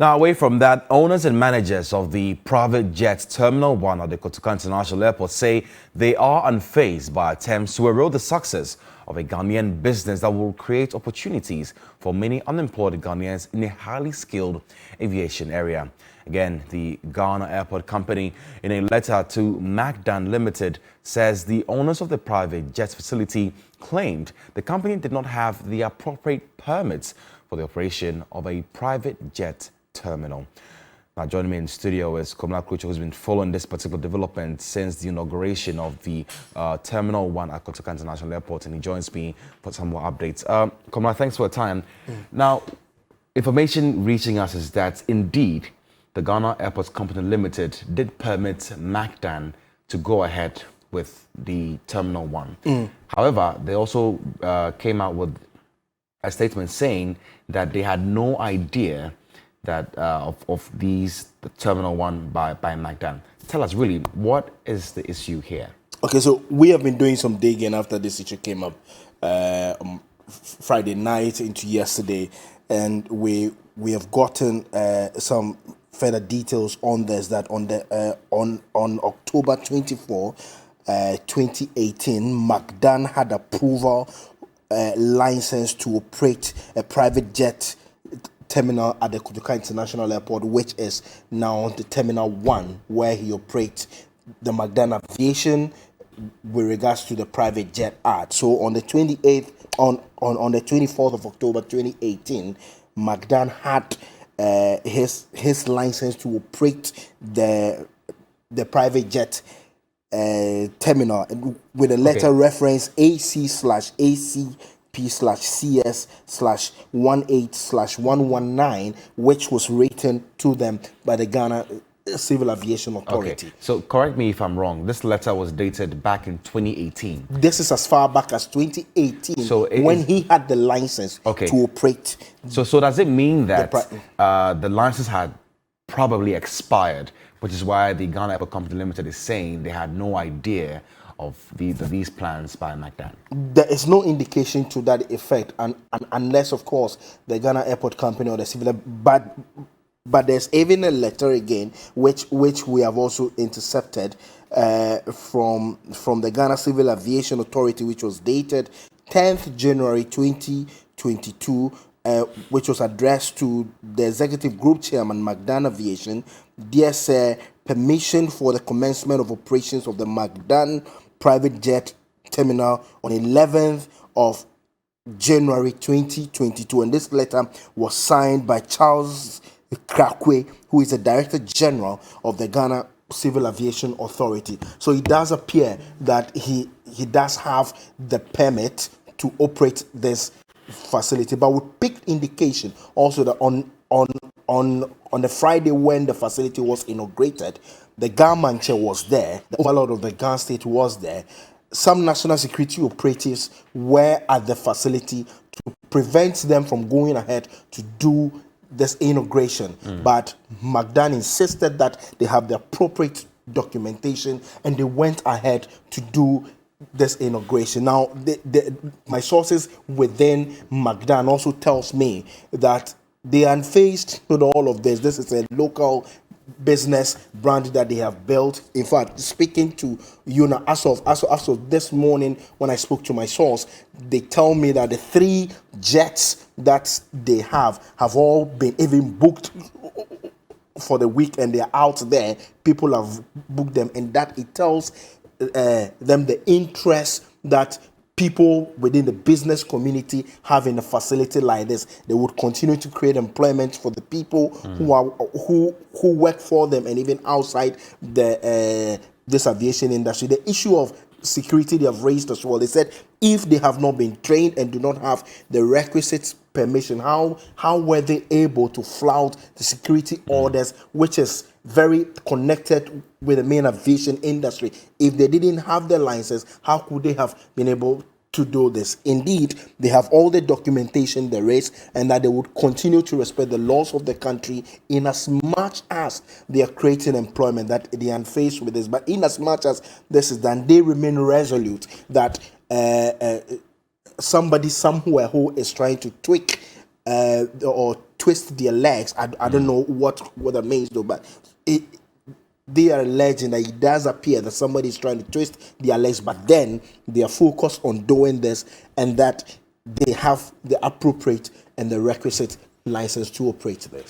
Now, away from that, owners and managers of the private jet Terminal 1 at the Kotoka International Airport say they are unfazed by attempts to erode the success of a Ghanaian business that will create opportunities for many unemployed Ghanaians in a highly skilled aviation area. Again, the Ghana Airport Company, in a letter to Macdan Limited, says the owners of the private jet facility claimed the company did not have the appropriate permits for the operation of a private jet terminal. Now, joining me in the studio is Komla Krucho, who's been following this particular development since the inauguration of the Terminal 1 at Kotoka International Airport, and he joins me for some more updates. Komla, thanks for your time. Now, information reaching us is that indeed the Ghana Airports Company Limited did permit Macdan to go ahead with the Terminal 1. However, they also came out with a statement saying that they had no idea that of the Terminal 1 by Macdan. Tell us really, what is the issue here? Okay, so we have been doing some digging after this issue came up on Friday night into yesterday, and we have gotten some further details on this, that on the on October 24, 2018, Macdan had approval license to operate a private jet terminal at the Kotoka International Airport, which is now the Terminal 1, where he operates the Macdan Aviation with regards to the private jet art. So on the 28th, on the 24th of October 2018, Macdan had his license to operate the private jet terminal with a letter reference AC/ACP/CS/18/119, which was written to them by the Ghana Civil Aviation Authority. Okay. So correct me if I'm wrong. This letter was dated back in 2018. This is as far back as 2018, so when he had the license to operate. So does it mean that the license had probably expired, which is why the Ghana Airport Company Limited is saying they had no idea of these plans by Macdan? There is no indication to that effect, and unless, of course, the Ghana Airport Company or the civil, but there's even a letter again, which we have also intercepted from the Ghana Civil Aviation Authority, which was dated 10th January 2022, which was addressed to the Executive Group Chairman, Macdan Aviation. Dear Sir, permission for the commencement of operations of the Macdan private jet terminal on 11th of January 2022. And this letter was signed by Charles Krakwe, who is the Director General of the Ghana Civil Aviation Authority. So it does appear that he does have the permit to operate this facility. But we picked indication also that on the Friday when the facility was inaugurated, the Ghana chair was there, the overlord of the Ghana state was there. Some national security operatives were at the facility to prevent them from going ahead to do this inauguration. But Macdan insisted that they have the appropriate documentation, and they went ahead to do this inauguration. Now, my sources within Macdan also tells me that they are unfazed with all of this. This is a local business brand that they have built. In fact, speaking to Yuna as of this morning, when I spoke to my source, they tell me that the 3 jets that they have all been even booked for the week, and they are out there. People have booked them, and that it tells them the interest that people within the business community have in a facility like this. They would continue to create employment for the people who work for them, and even outside the this aviation industry. The issue of security they have raised as well. They said if they have not been trained and do not have the requisite permission, how were they able to flout the security orders, which is very connected with the main aviation industry? If they didn't have the license, how could they have been able to do this? Indeed, they have all the documentation there is, and that they would continue to respect the laws of the country in as much as they are creating employment, that they are faced with this. But in as much as this is done, they remain resolute that somebody somewhere who is trying to tweak or twist their legs. I don't know what that means though, but they are alleging that it does appear that somebody is trying to twist their legs, but then they are focused on doing this, and that they have the appropriate and the requisite license to operate this.